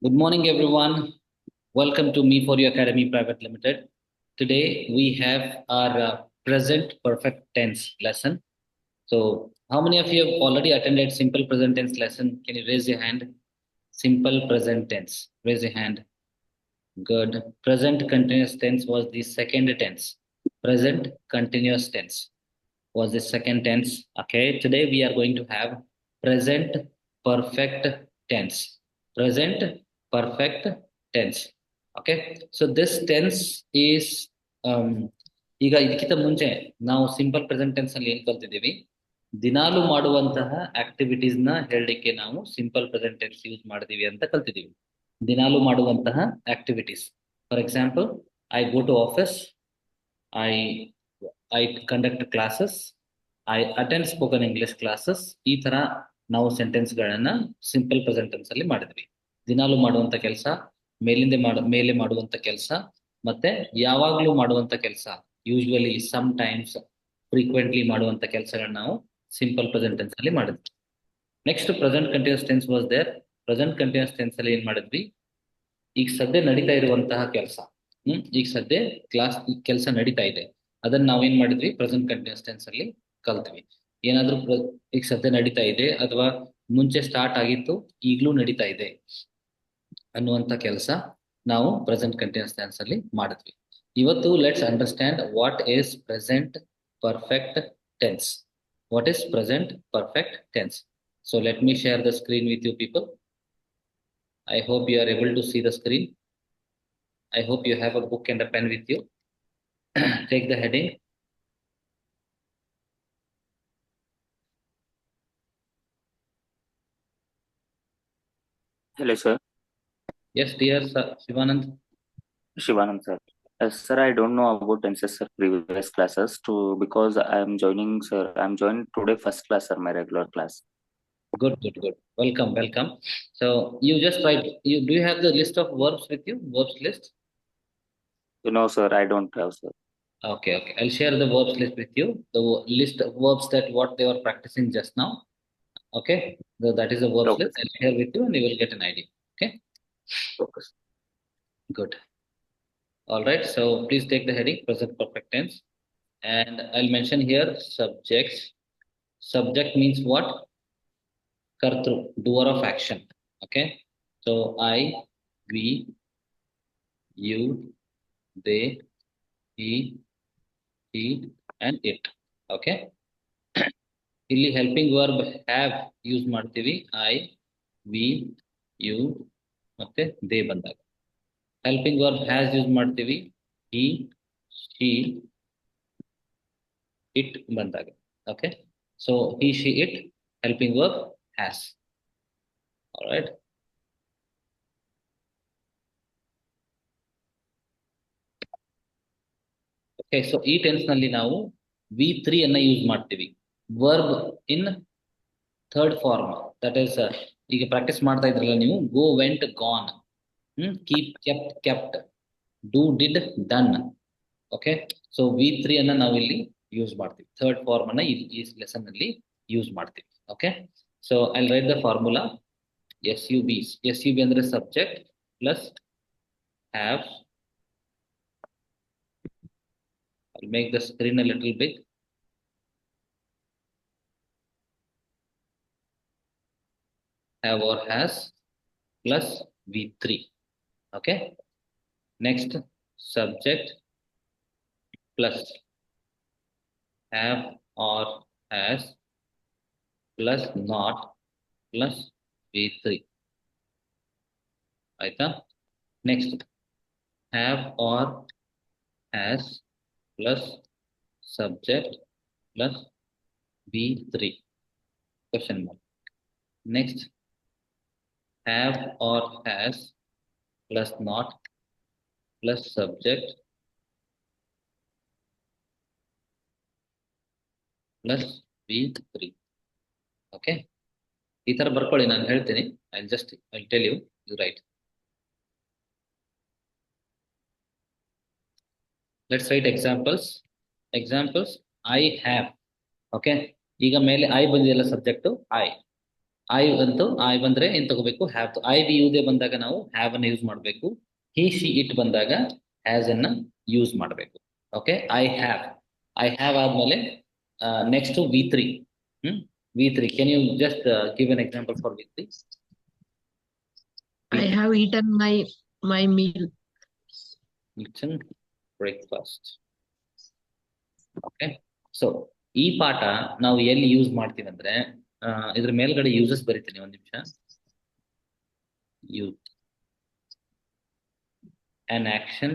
Good morning, everyone. Welcome to Me For You Academy Private Limited. Today we have our present perfect tense lesson. So, how many of you have already attended simple present tense lesson? Can you raise your hand? Simple present tense. Raise your hand. Good. Present continuous tense was the second tense. Present continuous tense was the second tense. Okay. Today we are going to have present perfect tense. Present perfect tense. Okay. So this tense is ಈಗ ಇದಕ್ಕಿಂತ ಮುಂಚೆ ನಾವು simple present tense ಅಲ್ಲಿ ಏನ್ ಕಲ್ತಿದ್ದೀವಿ, ದಿನಾಲು ಮಾಡುವಂತಹ activities ನ ಹೇಳಲಿಕ್ಕೆ ನಾವು ಸಿಂಪಲ್ ಪ್ರೆಸೆಂಟ್ ಟೆನ್ಸ್ ಯೂಸ್ ಮಾಡಿದೀವಿ ಅಂತ ಕಲ್ತಿದ್ದೀವಿ. ದಿನಾಲು ಮಾಡುವಂತಹ activities. For example, I go to office, I I conduct classes, I attend spoken English classes. ಈ ತರ ನಾವು ಸೆಂಟೆನ್ಸ್ ಗಳನ್ನ ಸಿಂಪಲ್ ಪ್ರೆಸೆಂಟ್ ಟೆನ್ಸ್ ಅಲ್ಲಿ ಮಾಡಿದ್ವಿ. ದಿನಾಲು ಮಾಡುವಂತ ಕೆಲಸ, ಮೇಲೆ ಮಾಡುವಂತ ಕೆಲಸ, ಮತ್ತೆ ಯಾವಾಗ್ಲೂ ಮಾಡುವಂತ ಕೆಲಸ, ಯೂಶುವಲಿ, ಸಮ್ ಟೈಮ್ಸ್, ಫ್ರೀಕ್ವೆಂಟ್ಲಿ ಮಾಡುವಂತ ಕೆಲಸಗಳನ್ನ ನಾವು ಸಿಂಪಲ್ ಪ್ರೆಸೆಂಟ್ ಟೆನ್ಸ್ ಅಲ್ಲಿ ಮಾಡಿದ್ವಿ. Next present continuous tense was there. Present continuous tense ಅಲ್ಲಿ ಏನ್ ಮಾಡಿದ್ವಿ, ಈಗ ಸದ್ಯ ನಡೀತಾ ಇರುವಂತಹ ಕೆಲಸ, ಈಗ ಸದ್ಯ ಕ್ಲಾಸ್ ಕೆಲಸ ನಡೀತಾ ಇದೆ, ಅದನ್ನ ನಾವೇನ್ ಮಾಡಿದ್ವಿ, ಪ್ರೆಸೆಂಟ್ ಕಂಟಿನ್ಯೂಸ್ ಟೆನ್ಸ್ ಅಲ್ಲಿ ಕಲ್ತ್ವಿ. ಏನಾದ್ರೂ ಈಗ ಸದ್ಯ ನಡೀತಾ ಇದೆ ಅಥವಾ ಮುಂಚೆ ಸ್ಟಾರ್ಟ್ ಆಗಿತ್ತು, ಈಗ್ಲೂ ನಡೀತಾ ಇದೆ ಅನ್ನುವಂತ ಕೆಲಸ ನಾವು ಪ್ರೆಸೆಂಟ್ ಕಂಟಿನ್ಯೂಸ್ ಟೆನ್ಸ್ ಅಲ್ಲಿ ಮಾಡಿದ್ವಿ. ಇವತ್ತು let's understand what is present perfect tense. What is present perfect tense? So let me share the screen with you people. I hope you are able to see the screen. I hope you have a book and a pen with you. Take the heading. Hello, sir. Yes, dear sir, Shivanand. Shivanand, sir. Sir, I don't know about tenses, sir, previous classes too, because I am joining, sir. I am joining today first class, sir, my regular class. Good. Welcome. So you just write. Do you have the list of verbs with you? Verbs list? No, sir, I don't have, sir. Okay. I'll share the verbs list with you. The list of verbs that what they were practicing just now. Okay. That is the verbs Okay. list. I'll share with you and you will get an idea. Okay. Okay. Good. All right. So please take the heading present perfect tense, and I'll mention here subjects. Subject means what? Kartru, doer of action. Okay. So I, we, you, they, he, and it. Okay. ಇಲ್ಲಿ helping verb have use ಮಾಡ್ತೀವಿ. I, we, you ಮತ್ತೆ they ಬಂದಾಗ. Helping verb has use ಮಾಡ್ತೀವಿ. He, she, it ಬಂದಾಗ. Okay. So he, she, it, helping verb has. Alright. Okay. So ಈ tense ನಲ್ಲಿ ನಾವು V3 ಅನ್ನ ಯೂಸ್ ಮಾಡ್ತೀವಿ. Verb in third form. That is, ಈಗ ಪ್ರಾಕ್ಟೀಸ್ ಮಾಡ್ತಾ ಇದ್ರಲ್ಲ ನೀವು, go, went, gone, keep, kept, do, did, done. Okay. So V3 ಅನ್ನ ನಾವು ಇಲ್ಲಿ ಯೂಸ್ ಮಾಡ್ತೀವಿ. ಥರ್ಡ್ ಫಾರ್ಮ್ ಅನ್ನ ಈ ಲೆಸನ್ ಅಲ್ಲಿ ಯೂಸ್ ಮಾಡ್ತೀವಿ. Okay. So I right the formula. SUB ಅಂದ್ರೆ subject plus have. I'll make the screen a little big. Have or has plus V3. Okay. Next, subject plus have or has plus not plus V3. Aita. Next, have or has plus subject plus V3. Question mark. Next, have or has plus not plus subject plus V3. Okay. ಈ ತರ ಬರ್ಕೊಳ್ಳಿ, ನಾನು ಹೇಳ್ತೀನಿ. I'll tell you. You write. Let's write examples. I have. Okay. ಈಗ ಮೇಲೆ I ಬಂದಿದೆಯಲ್ಲ subject I. I ಬಂದ್ರೆ ಏನ್ ತಗೋಬೇಕು ಹ್ಯಾವ್. ಐ ವಿ ಯುದೇ ಬಂದಾಗ ನಾವು ಹ್ಯಾವ್ ಅನ್ನ ಯೂಸ್ ಮಾಡಬೇಕು. ಹಿ ಶಿ ಇಟ್ ಬಂದಾಗ ಹ್ಯಾಸ್ ಅನ್ನ ಯೂಸ್ ಮಾಡಬೇಕು. ಓಕೆ, ಐ ಹ್ಯಾವ್ ಆದ್ಮೇಲೆ next V3. V3, can you just give an example for V3? I have eaten my meal. Eaten breakfast. Okay, so ಈ ಪಾಠ ನಾವು ಎಲ್ಲಿ ಯೂಸ್ ಮಾಡ್ತೀವಿ ಅಂದ್ರೆ ಇದ್ರ ಮೇಲ್ಗಡೆ ಯೂಸಸ್ ಬರೀತೀನಿ, ಒಂದ್ ನಿಮಿಷ. Use an action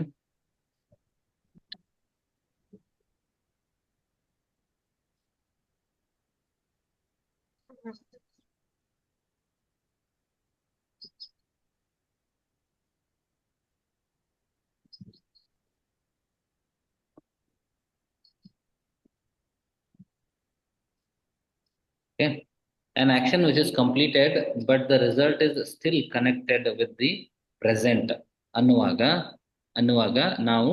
okay, an action which is completed but the result is still connected with the present ಅನ್ನುವಾಗ ನಾವು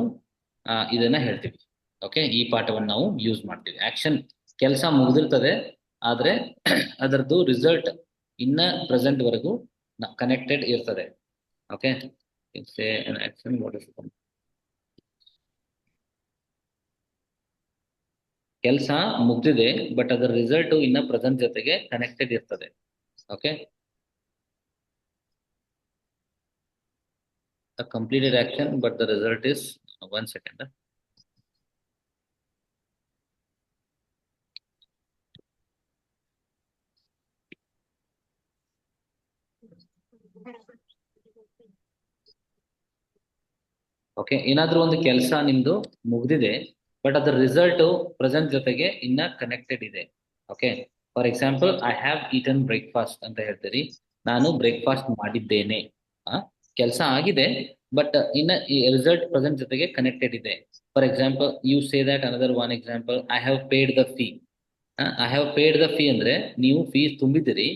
ಇದನ್ನ ಹೇಳ್ತೀವಿ. ಓಕೆ, ಈ ಪಾಠವನ್ನು ನಾವು ಯೂಸ್ ಮಾಡ್ತೀವಿ. ಆಕ್ಷನ್ ಕೆಲಸ ಮುಗಿದಿರ್ತದೆ, ಆದ್ರೆ ಅದರದ್ದು ರಿಸಲ್ಟ್ ಇನ್ನ ಪ್ರೆಸೆಂಟ್ ವರೆಗೂ ಕನೆಕ್ಟೆಡ್ ಇರ್ತದೆ. ಓಕೆ, ಆಕ್ಷನ್ ಕೆಲಸ ಮುಗ್ದಿದೆ ಬಟ್ ಅದರ ರಿಸಲ್ಟ್ ಇನ್ನ ಪ್ರೆಸೆಂಟ್ ಜೊತೆಗೆ ಕನೆಕ್ಟೆಡ್ ಇರ್ತದೆ. Okay, a completed action but the result is 1 second. Okay, ಏನಾದ್ರೂ ಒಂದು ಕೆಲಸ ನಿಮ್ದು ಮುಗ್ದಿದೆ ಬಟ್ ಅದರ ರಿಸಲ್ಟ್ ಪ್ರೆಸೆಂಟ್ ಜೊತೆಗೆ ಇನ್ನ ಕನೆಕ್ಟೆಡ್ ಇದೆ. Okay, for example I have eaten breakfast ಅಂತ ಹೇಳ್ತೀರಿ. ನಾನು ಬ್ರೇಕ್ಫಾಸ್ಟ್ ಮಾಡಿದ್ದೇನೆ. ಕೆಲಸ ಆಗಿದೆ ಬಟ್ ಇನ್ನ ರಿಸಲ್ಟ್ ಪ್ರೆಸೆಂಟ್ ಜೊತೆಗೆ ಕನೆಕ್ಟೆಡ್ ಇದೆ. For example you say that another one example, I have paid the fee. I have paid the fee ಅಂದ್ರೆ ನೀವು ಫೀಸ್ ತುಂಬಿದಿರಿ,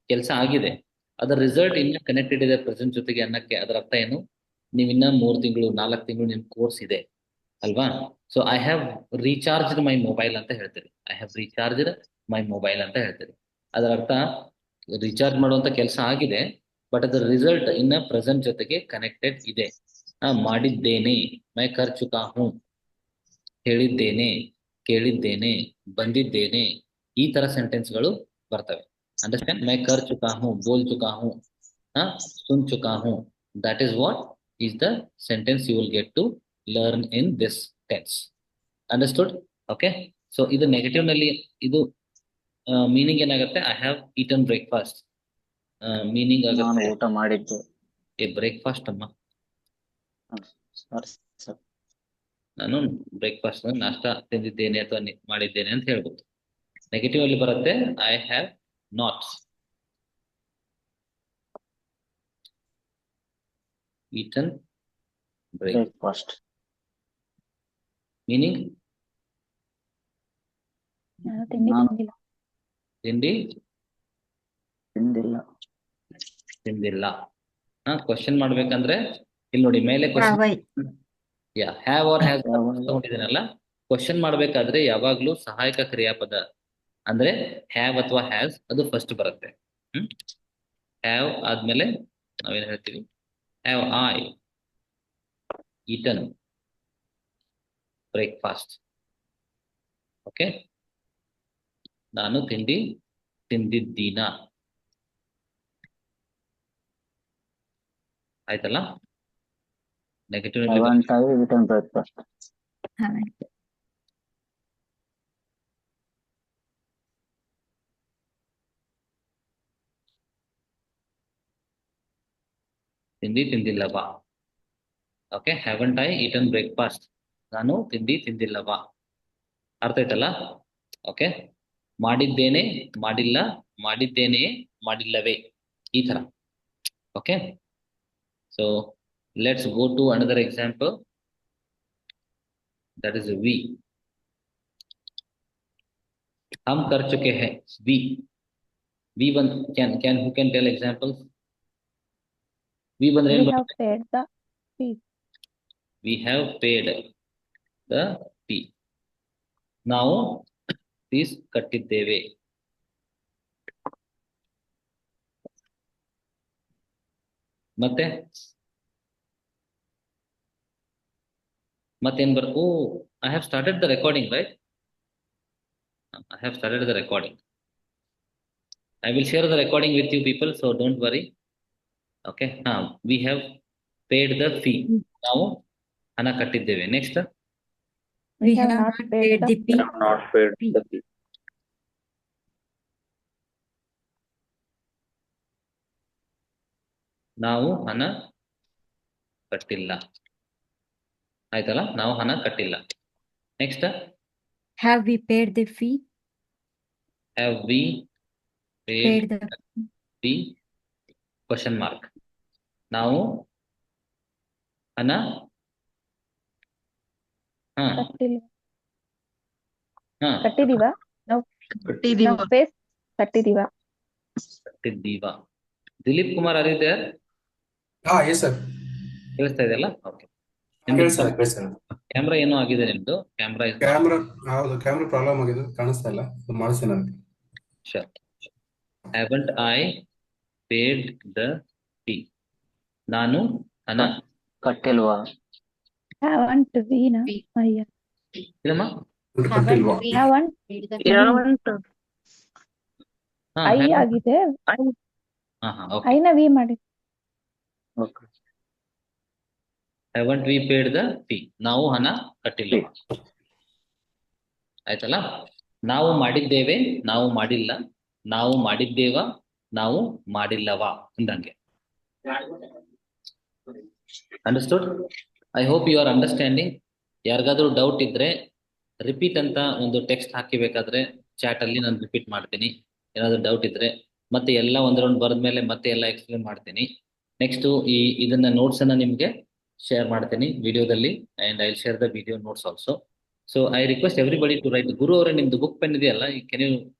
ಕೆಲಸ ಆಗಿದೆ, ಅದರ ರಿಸಲ್ಟ್ ಇನ್ನ ಕನೆಕ್ಟೆಡ್ ಇದೆ ಪ್ರೆಸೆಂಟ್ ಜೊತೆಗೆ ಅನ್ನಕ್ಕೆ ಅದರ ಅರ್ಥ ಏನು? ನೀವಿನ್ನ 3 ತಿಂಗಳು 4 ತಿಂಗಳು ನಿಮ್ ಕೋರ್ಸ್ ಇದೆ ಅಲ್ವಾ? So I have recharged my mobile ಅಂತ ಹೇಳ್ತೀರಿ. I have recharged my mobile ಅಂತ ಹೇಳ್ತೀರಿ. ಅದರ ಅರ್ಥ ರೀಚಾರ್ಜ್ ಮಾಡುವಂತ ಕೆಲಸ ಆಗಿದೆ ಬಟ್ ಅದರ ರಿಸಲ್ಟ್ ಇನ್ನ ಪ್ರೆಸೆಂಟ್ ಜೊತೆಗೆ ಕನೆಕ್ಟೆಡ್ ಇದೆ. ಮಾಡಿದ್ದೇನೆ, ಮೈ ಕರ್ ಚುಕಾ ಹೂಂ, ಹೇಳಿದ್ದೇನೆ, ಕೇಳಿದ್ದೇನೆ, ಬಂದಿದ್ದೇನೆ, ಈ ತರ ಸೆಂಟೆನ್ಸ್ಗಳು ಬರ್ತವೆ. ಅಂಡರ್ಸ್ಟ್ಯಾಂಡ್? ಮೈ ಕರ್ ಚುಕಾ ಹೂಂ, ಬೋಲ್ ಚುಕಾ ಹೂಂ, ಸುನ್ ಚುಕಾ ಹೂಂ. That is what is the sentence you will get to learn in this tense. Understood? Okay, so ಇದು ನೆಗೆಟಿವ್ ನಲ್ಲಿ ಇದು ಮೀನಿಂಗ್ ಏನಾಗುತ್ತೆ? I have eaten breakfast meaning ಆಗುತ್ತೆ ಊಟ ಮಾಡಿದ್ದು. ಬ್ರೇಕ್ಫಾಸ್ಟ್ ಅಮ್ಮ, ಸರ್ ನಾನು ಬ್ರೇಕ್ಫಾಸ್ಟ್ ನಾಷ್ಟ ತಿಂದಿದ್ದೇನೆ ಅಥವಾ ಮಾಡಿದ್ದೇನೆ ಅಂತ ಹೇಳ್ಬೋದು. ನೆಗೆಟಿವ್ ಅಲ್ಲಿ ಬರುತ್ತೆ I have not eaten breakfast. Meaning? ತಿಂಡಿ ತಿಂದಿಲ್ಲ. ಕ್ವಶನ್ ಮಾಡ್ಬೇಕಂದ್ರೆ ಇಲ್ಲಿ ನೋಡಿ ಮೇಲೆ ಹ್ಯಾವ್ ಆರ್ ಹ್ಯಾಸ್ ತಗೊಂಡಿದ್ದೀನಲ್ಲ. ಕ್ವಶನ್ ಮಾಡ್ಬೇಕಾದ್ರೆ ಯಾವಾಗ್ಲೂ ಸಹಾಯಕ ಕ್ರಿಯಾಪದ ಅಂದ್ರೆ ಹ್ಯಾವ್ ಅಥವಾ ಹ್ಯಾಸ್ ಅದು ಫಸ್ಟ್ ಬರುತ್ತೆ. ಹ್ಯಾವ್ ಆದ್ಮೇಲೆ ನಾವೇನ್ ಹೇಳ್ತೀವಿ? Have I eaten breakfast? Okay, ನಾನು ತಿಂಡಿ ತಿಂದಿದ್ದೀನ. ಆಯ್ತಲ್ಲ? Negative eaten breakfast. ತಿಂಡಿ ತಿಂದಿಲ್ಲವಾ? Okay, haven't I eaten breakfast, ನಾನು ತಿಂಡಿ ತಿಂದಿಲ್ಲವಾ? ಅರ್ಥ ಆಯ್ತಲ್ಲ? ಓಕೆ, ಮಾಡಿದ್ದೇನೆ, ಮಾಡಿಲ್ಲ, ಮಾಡಿದ್ದೇನೆ, ಮಾಡಿಲ್ಲವೇ, ಈ ತರ. Okay, so let's go to another example, that is we. हम कर चुके हैं. V1 can who can tell examples? We have paid the fee. We have paid the fee. ನಾವು ಫೀಸ್ ಕಟ್ಟಿದ್ದೇವೆ. ಮತ್ತೆ ಮತ್ತೇನ್ oh I have started the recording right. I have started the recording. I will share the recording with you people, so don't worry. Okay. Now we have paid the fee. Now ಹಣ ಕಟ್ಟಿದ್ದೇವೆ. Next. We have not paid the I have not paid the fee. ನಾವು ಹಣ ಕಟ್ಟಿಲ್ಲ. ಆಯ್ತಲ್ಲ, ನಾವು ಹಣ ಕಟ್ಟಿಲ್ಲ. Next. Have we paid the fee? Have we paid Paid the fee? Question mark. ನಾವು ಹಣ ಹಾ ಕಟ್ಟಿಲ್ಲ ಹಾ ಕಟ್ಟಿದೀವಾ ಕಟ್ಟಿದೀವ. ನಾವು ಫೇಸ್ ಕಟ್ಟಿದೀವಾ ಕಟ್ಟಿದ್ದೀವ. ದಿಲೀಪ್ ಕುಮಾರ್ ಅರಿದೆ ಎಸ್ ಸರ್ ಕೇಳಿಸ್ತಾ ಇದೆಯಲ್ಲ? ಓಕೆ. ಕೇಳಿಸ್ತಾರೆ ಕ್ಯಾಮ್ರಾ ಏನೋ ಆಗಿದೆ ನಿಮ್ದು. ಕ್ಯಾಮ್ರಾ ಹೌದು ಕ್ಯಾಮ್ರಾ ಪ್ರಾಬ್ಲಮ್ ಆಗಿದೆ, ಕಾಣಿಸ್ತಾ ಇಲ್ಲ, ಮಾಡಿಸ್ತೀನಿ ಅಂತ. Sure. Haven't I paid the fee? ನಾನು ಹಣ ಕಟ್ಟಿಲ್ವಾ? haven't we ನಾ We. ಅಯ್ಯ ಇಲ್ಲಮ್ಮ. ಕಟ್ಟಿಲ್ವಾ? haven't ಹಾ ಐ ಆಗಿದೆ ಹಾ ಓಕೆ. ಐನ ವಿ ಮಾಡಿ Okay. Haven't we paid the fee? ನಾವು ಹಣ ಕಟ್ಟಿಲ್ಲ. ಆಯ್ತಲ್ಲ. ನಾವು ಮಾಡಿದ್ದೇವೆ, ನಾವು ಮಾಡಿಲ್ಲ, ನಾವು ಮಾಡಿದ್ದೇವ, ನಾವು ಮಾಡಿಲ್ಲವಾ ಅಂದಂಗೆ. Understood? I hope you are understanding. ಯಾರಿಗಾದ್ರೂ ಡೌಟ್ ಇದ್ರೆ ರಿಪೀಟ್ ಅಂತ ಒಂದು ಟೆಕ್ಸ್ಟ್ ಹಾಕಿಬೇಕಾದ್ರೆ ಚಾಟ್ ಅಲ್ಲಿ ನಾನು ರಿಪೀಟ್ ಮಾಡ್ತೀನಿ. ಏನಾದ್ರು ಡೌಟ್ ಇದ್ರೆ ಮತ್ತೆ ಎಲ್ಲ ಒಂದ್ ರೌಂಡ್ ಬರೆದ್ಮೇಲೆ ಮತ್ತೆ ಎಲ್ಲ ಎಕ್ಸ್ಪ್ಲೇನ್ ಮಾಡ್ತೀನಿ. ನೆಕ್ಸ್ಟ್ ಇದನ್ನ ನೋಟ್ಸ್ ಅನ್ನ ನಿಮ್ಗೆ ಶೇರ್ ಮಾಡ್ತೀನಿ ವಿಡಿಯೋದಲ್ಲಿ, and I will share the video notes also. So I request everybody to write. Guru ಅವರೇ, ನಿಮ್ದು ಬುಕ್ ಪೆನ್ ಇದೆಯಲ್ಲ,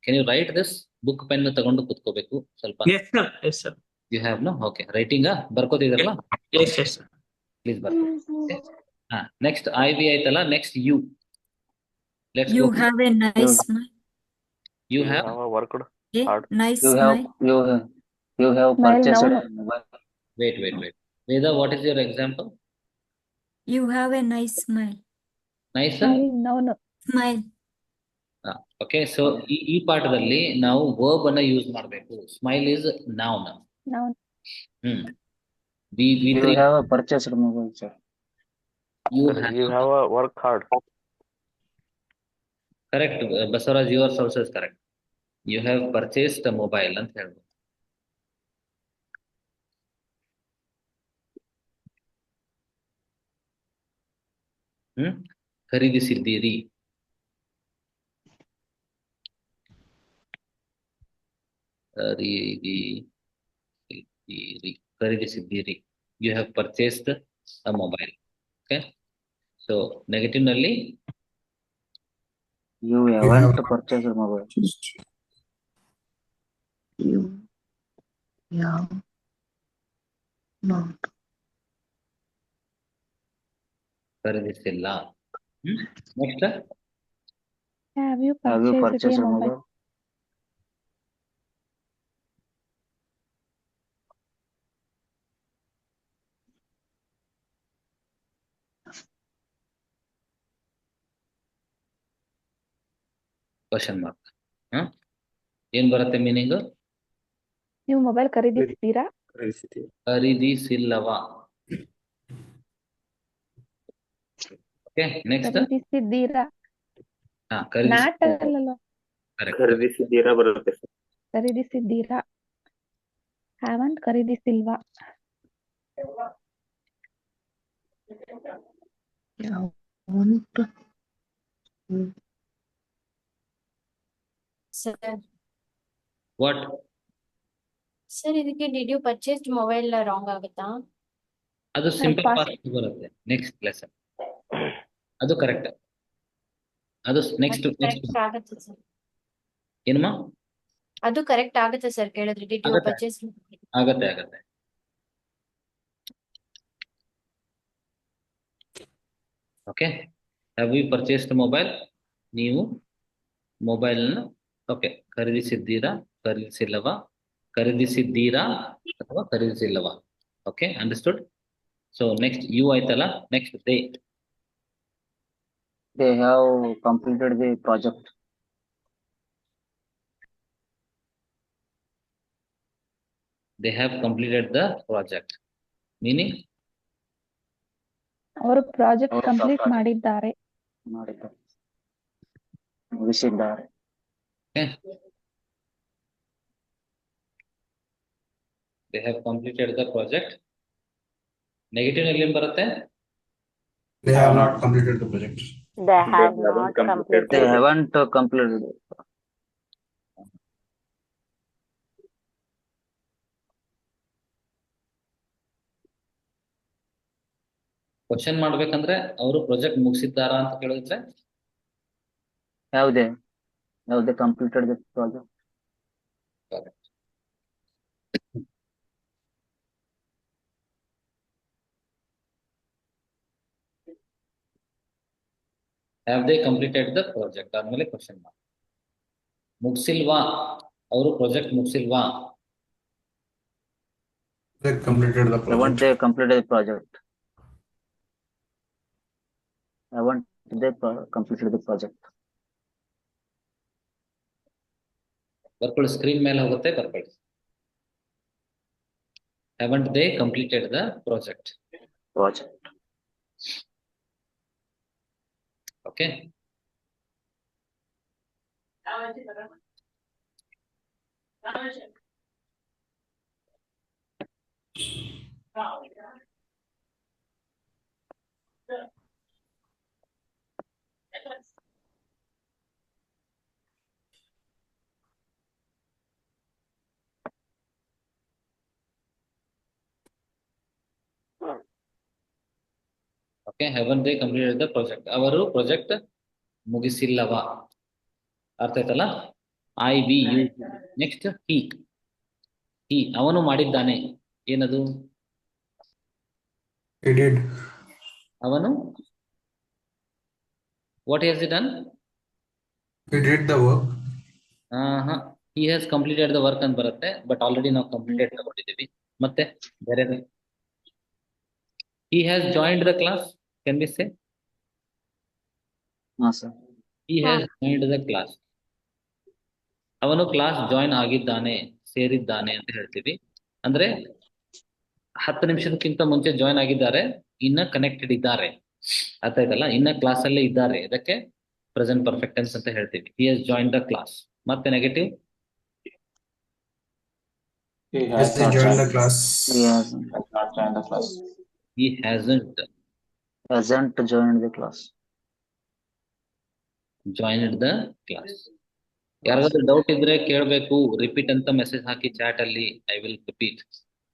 can you write this? Book pen ತಗೊಂಡು ಕುತ್ಕೋಬೇಕು ಸ್ವಲ್ಪ. Yes, sir. Yes, sir. You have no? Okay. Writing ಬರ್ಕೋತಿದ್ರಲ್ಲ, Yes, yes, sir. Please ಬರ್ಕೋ. ಹಾ, next I we ಆಯ್ತಲ್ಲ. Next you. Let's You go. have a nice smile. You have worked A hard. nice You have smile. you have Smile purchased now. a mobile. wait. Veda, what is your example? You have a nice smile. Nice. no Smile. Okay. So ಈ ಪಾಠದಲ್ಲಿ ನಾವು verb ಅನ್ನ use ಮಾಡಬೇಕು. Smile is noun. ನಾವು V You have a purchased mobile, sir. you You have a work hard. correct. Basaraj, yours also is correct. You have purchased a mobile ಅಂತ ಹೇಳ್ಬೋದು. ಖರೀದಿಸಿದ್ದೀರಿ. ಖರೀದಿಸಿದ್ದೀರಿ. You have purchased a mobile. Okay. So negative ನಲ್ಲಿ You haven't purchased a mobile. You have not. ಖರೀದಿಸಿಲ್ಲ. Next. have you Have you purchased purchased a a mobile? mobile? Question mark. ಏನ್ ಬರುತ್ತೆ meaning? ನೀವು mobile ಖರೀದಿಸಿದ್ದೀರಾ? ಖರೀದಿಸಿಲ್ಲವಾ? Okay. Next. ಖರೀದಿಸಿದ್ದೀರಾ? ಹಾ, not ಅಲ್ಲಲ್ಲ, ಖರೀದಿಸಿದ್ದೀರಾ ಬರುತ್ತೆ. ಖರೀದಿಸಿದ್ದೀರಾ. haven't ಖರೀದಿಸಿಲ್ವಾ? Haven't. Sir, what? ಇದಕ್ಕೆ did you purchased mobile wrong ಆಗುತ್ತಾ? ಅದು ಸಿಂಪಲ್ past. ಪಾಸ್ಟ್ ಬರುತ್ತೆ. ನೆಕ್ಸ್ಟ್ ಲೆಸನ್ ಅದು ಕರೆಕ್ಟ್. ಅದು ನೆಕ್ಸ್ಟ್ ಕರೆಕ್ಟ್ ಆಗುತ್ತೆ ಸರ್. ಏನಮ್ಮ? ಅದು ಕರೆಕ್ಟ್ ಆಗುತ್ತೆ ಸರ್ ಕೇಳಿದ್ರೆ. ಡಿಡ್ ಯು ಆಗುತ್ತೆ. ಪರ್ಚೇಸ್? ಆಗತ್ತೆ. Okay. Have you purchased mobile? ನೀವು ಮೊಬೈಲ್ ಓಕೆ ಖರೀದಿಸಿದ್ದೀರಾ, ಖರೀದಿಸಿಲ್ಲವಾ, ಖರೀದಿಸಿದ್ದೀರಾ ಅಥವಾ ಖರೀದಿಸಿಲ್ಲವಾ? Okay, understood? So next you ಆಯ್ತಲ್ಲ, next they. They have completed the project. They have completed the project. Meaning? ಅವರು ಪ್ರಾಜೆಕ್ಟ್ ಅವರು ಕಂಪ್ಲೀಟ್ project ಮಾಡಿದ್ದಾರೆ. ಮಾಡಿದ್ದಾರೆ, ಮುಗಿಸಿದ್ದಾರೆ. Okay. They have completed the project. Negative ನಲ್ಲಿ ಏನ್ ಬರುತ್ತೆ? They have not completed the project. They have not They completed. haven't completed. Question ಮಾಡ್ಬೇಕಂದ್ರೆ ಅವರು project ಮುಗಿಸಿದ್ದಾರಾ ಅಂತ ಕೇಳಿದ್ರೆ Have they completed the project? correct. Have they completed the project ಆದ್ಮೇಲೆ question mark. ಮುಗಿಸಿಲ್ವಾ, ಅವರು project ಮುಗಿಸಿಲ್ವಾ? They completed the Haven't project. they completed the project? Haven't they completed the project? ಬರ್ಕೊಳ್ಳಿ, screen ಮೇಲೆ ಹೋಗುತ್ತೆ, ಬರ್ಕೊಳ್ಳಿ. Haven't they completed the project? Project. Okay. Okay, haven't they completed the project? ಅವರು project ಮುಗಿಸಿಲ್ಲವಾ? ಅರ್ಥ ಆಯ್ತಲ್ಲ? I we you. Next he ಅವನು ಮಾಡಿದ್ದಾನೆ. ಏನದು? He did. ಅವನು what has he done? He did the work. He has completed the work ಅಂತ ಬರುತ್ತೆ, but already ನಾವು ಕಂಪ್ಲೀಟೆಡ್ ತಗೊಂಡಿದ್ದೀವಿ. ಮತ್ತೆ ಬೇರೆ he has joined the class. Can we say? No, sir. He has joined the class. ಅವನು class join ಆಗಿದ್ದಾನೆ, ಸೇರಿದ್ದಾನೆ ಅಂತ ಹೇಳ್ತೀವಿ. ಅಂದ್ರೆ 10 ನಿಮಿಷಕ್ಕಿಂತ ಮುಂಚೆ ಜಾಯಿನ್ ಆಗಿದ್ದಾರೆ, ಇನ್ನ ಕನೆಕ್ಟೆಡ್ ಇದ್ದಾರೆ. ಅರ್ಥ ಆಯ್ತಲ್ಲ? ಇನ್ನ ಕ್ಲಾಸ್ ಅಲ್ಲೇ ಇದ್ದಾರೆ, ಇದಕ್ಕೆ ಪ್ರೆಸೆಂಟ್ ಪರ್ಫೆಕ್ಟ್ ಟೆನ್ಸ್ ಅಂತ ಹೇಳ್ತೀವಿ. He has joined the class. ಮತ್ತೆ negative? He joined the class. He hasn't joined the class. He hasn't Joined the class. joined the class. ಯಾರಿಗಾದ್ರೂ ಡೌಟ್ ಇದ್ರೆ ಕೇಳಬೇಕು, ರಿಪೀಟ್ ಅಂತ ಮೆಸೇಜ್ ಹಾಕಿ ಚಾಟ್ ಅಲ್ಲಿ. I will repeat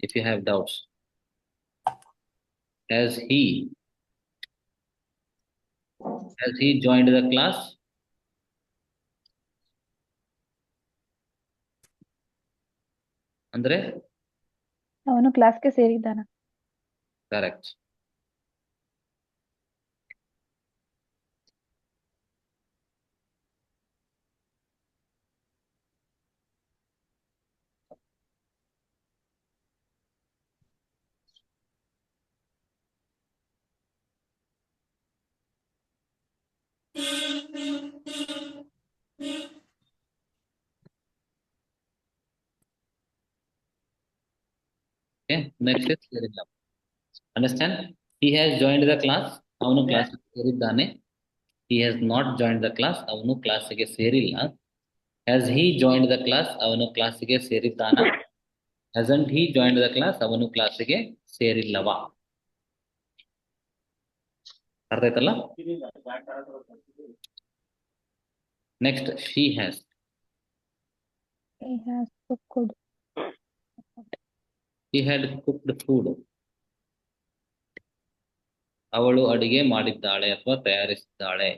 if you have doubts. Has he joined the class? ಅಂದ್ರೆ ಅವನು ಕ್ಲಾಸ್ಗೆ ಸೇರಿದ್ದಾನ. ಕರೆಕ್ಟ್. Okay, next is ಸೇರಿಲ್ಲ. Understand? He has joined the class. ಅವನು class ಸೇರಿದ್ದಾನೆ. He has not joined the class. ಅವನು ಕ್ಲಾಸಿಗೆ ಸೇರಿಲ್ಲ. Has he joined the class? ಅವನು ಕ್ಲಾಸಿಗೆ ಸೇರಿದ್ದಾನ. Hasn't he joined the class? ಅವನು ಕ್ಲಾಸಿಗೆ ಸೇರಿಲ್ಲವಾ? ಅರ್ಥ ಆಯ್ತಲ್ಲ? Next she has. He has cooked. He had cooked food. ಅವಳು ಅಡಿಗೆ ಮಾಡಿದ್ದಾಳೆ ಅಥವಾ ತಯಾರಿಸಿದ್ದಾಳೆ.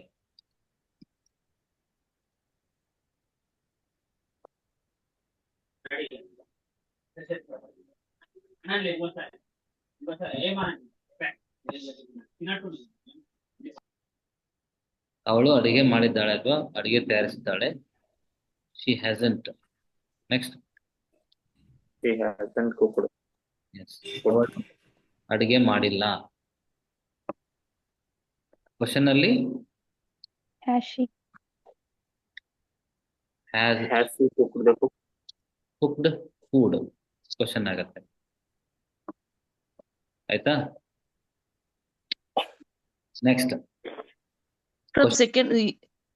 ಅವಳು ಅಡಿಗೆ ಮಾಡಿದ್ದಾಳೆ ಅಥವಾ ಅಡಿಗೆ ತಯಾರಿಸಿದ್ದಾಳೆ. She hasn't. Next. He hasn't cooked. ಅವಳು ಅಡಿಗೆ ಮಾಡಿಲ್ಲ. ಕ್ವಶನ್ ಅಲ್ಲಿ Has she? Has Has she cooked the cook? Cooked food question ಆಗತ್ತೆ. ಆಯ್ತಾ? Next second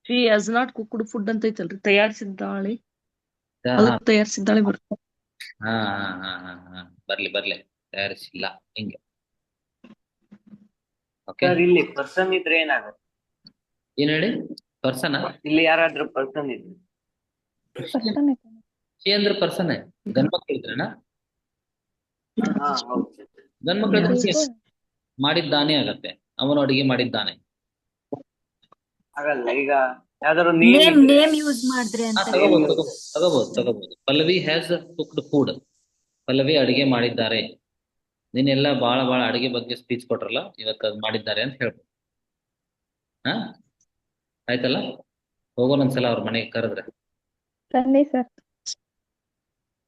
she has not cooked food ಅಂತ ಐತಲ್ರಿ, ತಯಾರಿಸಿದ್ದಾಳೆ, ಅದು ತಯಾರಿಸಿದ್ದಾಳೆ ಬರುತ್ತೆ. ಹಾ ಬರ್ಲಿ ತಯಾರಿಸಿಲ್ಲ ಹಿಂಗೆ. ಓಕೆ, ಸರ್ ಇಲ್ಲಿ ಪರ್ಸನ್ ಇದ್ರೆ ಏನಾಗುತ್ತೆ? ಏನ್ ಹೇಳಿ? ಪರ್ಸನ್ ಇಲ್ಲಿ ಯಾರಾದ್ರೂ ಪರ್ಸನ್ ಇದ್ರೆ Person ಇದೆ. ಶಿ ಅಂದ್ರೆ ಪರ್ಸನ್ ಗಂಡ್ಮಕ್ಳು ಇದ್ರೇನ? ಹಾ ಹೌದು ಸರ್. ಗಂಡ್ಮಕ್ಳು ಇದ್ರೆ He she could. ಮಾಡಿದ್ದಾನೆ ಆಗತ್ತೆ. ಅವನು ಅಡಿಗೆ ಮಾಡಿದ್ದಾನೆ. ಹಾಗಲ್ಲ, ಈಗ ಯಾವ್ದಾದ್ರು ನೇಮ್ ನೇಮ್ ಇದ್ರೆ ಯೂಸ್ ಮಾಡಿದ್ರೆ ಹಾ, ಅಂತ. ತಗೋಬಹುದು. Pallavi has cooked food. Pallavi ಅಡಿಗೆ ಮಾಡಿದ್ದಾರೆ. ನೀನೆಲ್ಲ ಬಹಳ ಅಡಿಗೆ ಬಗ್ಗೆ ಸ್ಪೀಚ್ ಕೊಟ್ರಲ್ಲ, ಇವತ್ತು ಅದು ಮಾಡಿದ್ದಾರೆ ಅಂತ ಹೇಳ್ಬೋದು. ಹಾ, ಆಯ್ತಲ್ಲ? ಹೋಗೋಣ ಒಂದ್ಸಲ ಅವ್ರ ಮನೆಗೆ ಕರೆದ್ರೆ. ಬನ್ನಿ ಸರ್.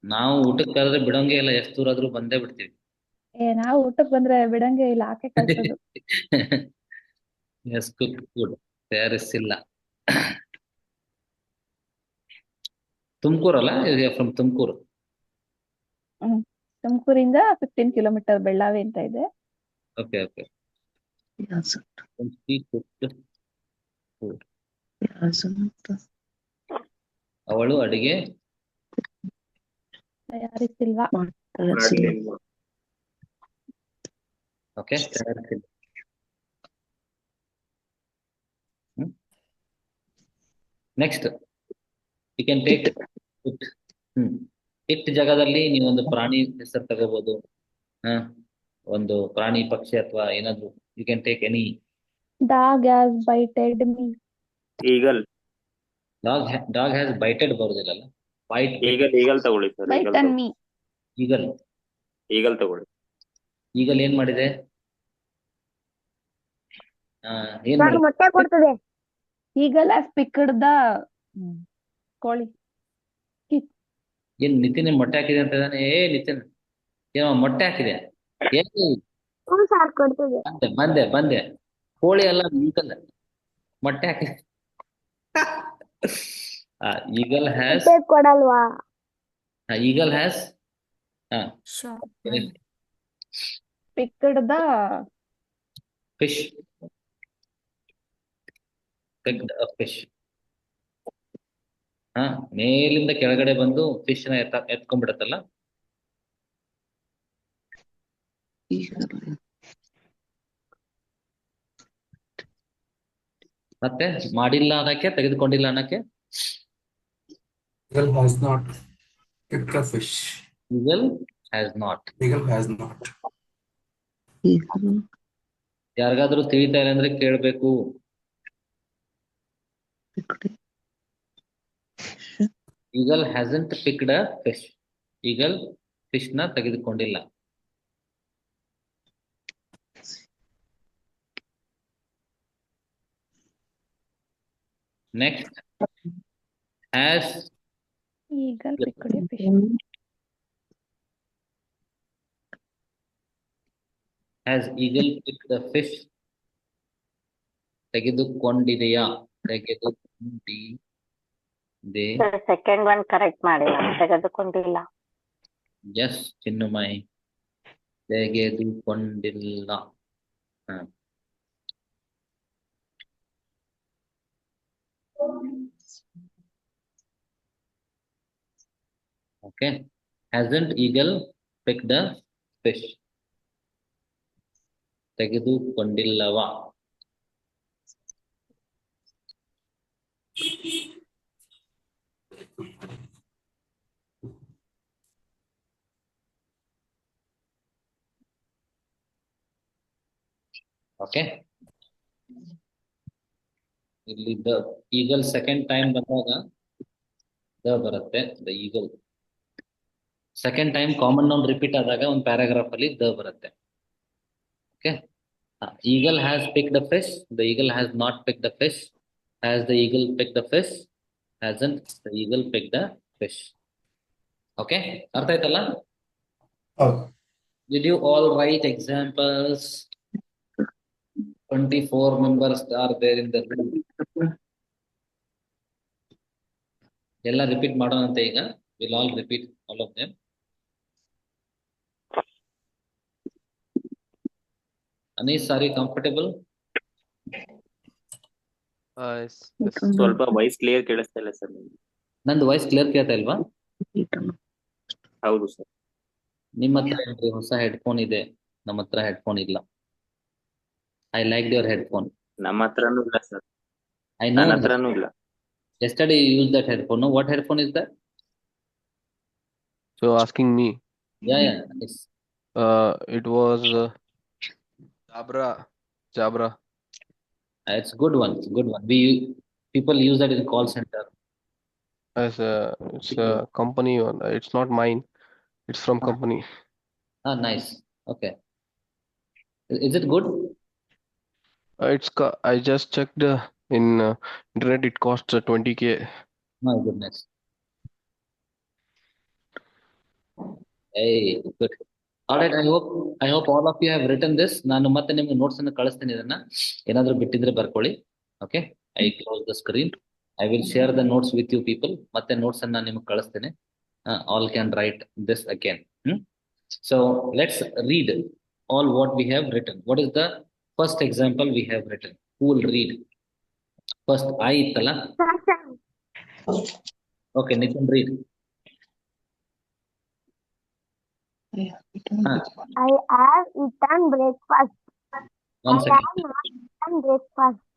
ನಾವು ಊಟಕ್ಕೆ ಕರೆದ್ರೆ ಬಿಡೋಂಗೆ ಇಲ್ಲ, ಎಷ್ಟು ದೂರ ಆದ್ರೂ ಬಂದೇ ಬಿಡ್ತೀವಿ. ನಾವು ಊಟಕ್ಕೆ ಬಂದ್ರೆ ಬಿಡಂಗೆ ಇಲ್ಲ, ಆಕೆ ಕಳ್ಸೋದು. ಎಸ್ ಕುಕ್ಡ್ ಫುಡ್ ತಯಾರಿಸಿಲ್ಲ. ತುಮಕೂರಲ್ಲ, ಫ್ರಮ್ ತುಮಕೂರು. ತುಮಕೂರಿಂದ 15 ಕಿಲೋಮೀಟರ್ ಬೆಳ್ಳಾವಿ ಅಂತ ಇದೆ. Okay Yes, cooked food. yes, ಅವಳು ಅಡಿಗೆ ತಯಾರಿಸಿಲ್ವಾ? ಮಾಡ್ಲಿಲ್ವಾ? ಓಕೆ ತಯಾರಿಸಿಲ್ಲ. Next you can take it. It ಜಾಗದಲ್ಲಿ ನೀವೊಂದು ಪ್ರಾಣಿ ಹೆಸರು ತಗೋಬಹುದು. ಒಂದು ಪ್ರಾಣಿ, ಪಕ್ಷಿ ಅಥವಾ ಏನಾದ್ರು. You can take any. Dog has bited me. Eagle. Dog has bited ಬರುದಿಲ್ಲಲ್ಲ. Eagle ತಗೊಳ್ಳಿ ಸರ್. Bite me. Eagle ತಗೊಳ್ಳಿ. ಈಗಲ್ ಏನ್ ಮಾಡಿದೆ? ಏನ್ ಮಾಡಿದೆ? ಮೊಟ್ಟೆ ಕೊಡ್ತದೆ. Eagle has picked the ಕೋಳಿ. ಏನ್ ನಿತಿನ್ ಮೊಟ್ಟೆ ಹಾಕಿದೆ ಅಂತ ಇದ್ದಾನೆ? ನಿತಿನ್ ಏನೋ ಮೊಟ್ಟೆ ಹಾಕಿದೆ. ಬಂದೆ ಕೋಳಿ ಎಲ್ಲ ಈಗಲ್ ಮೊಟ್ಟೆ ಹಾಕಿದೆ. ಈಗಲ್ ಹ್ಯಾಸ್ ಕೊಡಲ್ವಾ? Eagle has Sure. Picked the fish. picked a fish. ಮೇಲಿಂದ ಕೆಳಗಡೆ ಬಂದು ಫಿಶ್ ನ ಎತ್ಕೊಂಡ್ಬಿಡತ್ತಲ್ಲ. ಮತ್ತೆ ಮಾಡಿಲ್ಲ ಅನ್ನಕ್ಕೆ, ತೆಗೆದುಕೊಂಡಿಲ್ಲ ಅನ್ನಕ್ಕೆ. Eagle has not picked a fish. Eagle has not. Eagle has not. ಯಾರಿಗಾದ್ರೂ ತಿಳಿತಾ ಇಲ್ಲ ಅಂದ್ರೆ ಕೇಳ್ಬೇಕು. Eagle hasn't picked a fish. Eagle fish ನ ತೆಗೆದುಕೊಂಡಿಲ್ಲ. Next, has Eagle picked a fish. Has eagle picked the fish. ತೆಗೆದುಕೊಂಡಿದೆಯಾ? ತೆಗೆದುಕೊಂಡಿದೆ. ಸೆಕೆಂಡ್ ಒನ್ ಕರೆಕ್ಟ್ ಮಾಡಿಲ್ಲ, ತೆಗೆದುಕೊಂಡಿಲ್ಲ. ಎಸ್ ಚಿನ್ನುಮೈ, ತೆಗೆದುಕೊಂಡಿಲ್ಲ. Okay, hasn't eagle pick the fish. ತೆಗೆದುಕೊಂಡಿಲ್ಲವಾ? ಓಕೆ, ಇಲ್ಲಿ ದ ಈಗಲ್ ಸೆಕೆಂಡ್ ಟೈಮ್ ಬಂದಾಗ ದ ಬರುತ್ತೆ. The eagle second time common noun repeat ಆದಾಗ ಒಂದು ಪ್ಯಾರಾಗ್ರಾಫ್ ಅಲ್ಲಿ ದ ಬರುತ್ತೆ. Okay, eagle has pick the fish. The eagle has not pick the fish. Has the eagle pick the fish? Hasn't the eagle pick the fish. Okay, ಅರ್ಥ ಆಯ್ತಲ್ಲ? ಹೌದು. Did you all write examples? 24 members are there in the room. ಎಲ್ಲ repeat ಮಾಡೋಣಂತೆ ಈಗ. We'll all repeat all of them. Anish, are you comfortable? ಸ್ವಲ್ಪ voice clear ಕೇಳಿಸ್ತಾ ಇಲ್ಲ sir. ನಂದು voice clear ಕೇಳ್ತಾ ಇಲ್ವಾ? ಹೌದು ಸರ್. ನಿಮ್ಮ ಹತ್ರ ಏನ್ರಿ ಹೊಸ ಹೆಡ್ಫೋನ್ ಇದೆ, ನಮ್ಮ ಹತ್ರ ಹೆಡ್ಫೋನ್ ಇಲ್ಲ. I like your headphone. ನಮ್ಮ ಹತ್ರನೂ ಇಲ್ಲ ಸರ್. ಐ ನೋ ನನ್ನ ಹತ್ರನೂ ಇಲ್ಲ. yesterday you used that headphone. No, what headphone is that? So asking me, Yeah, yes. it was Jabra. It's good one. It's good one. People use that in call center. It's a company one. It's not mine. It's from company. Ah, nice. Okay. Is it good? I just checked in internet. It costs 20K. My goodness. Hey, good. All right. I hope all of you have written this. ನಾನು ಮತ್ತೆ ನಿಮಗೆ notes ಅನ್ನು ಕಳಿಸ್ತೀನಿ. ಇದನ್ನ ಏನಾದರೂ ಬಿಟ್ಟಿದ್ರೆ ಬರ್ಕೊಳ್ಳಿ. Okay. I close the screen. I will share the notes with you people. ಮತ್ತೆ notes ಅನ್ನ ನಿಮಗೆ ಕಳಿಸ್ತೀನಿ. All can write this again. So let's read all what we have written. What is the first example we have written? Who will read? First, I ittala. Okay, Nitin, read. I have eaten breakfast. One I second. have not eaten breakfast.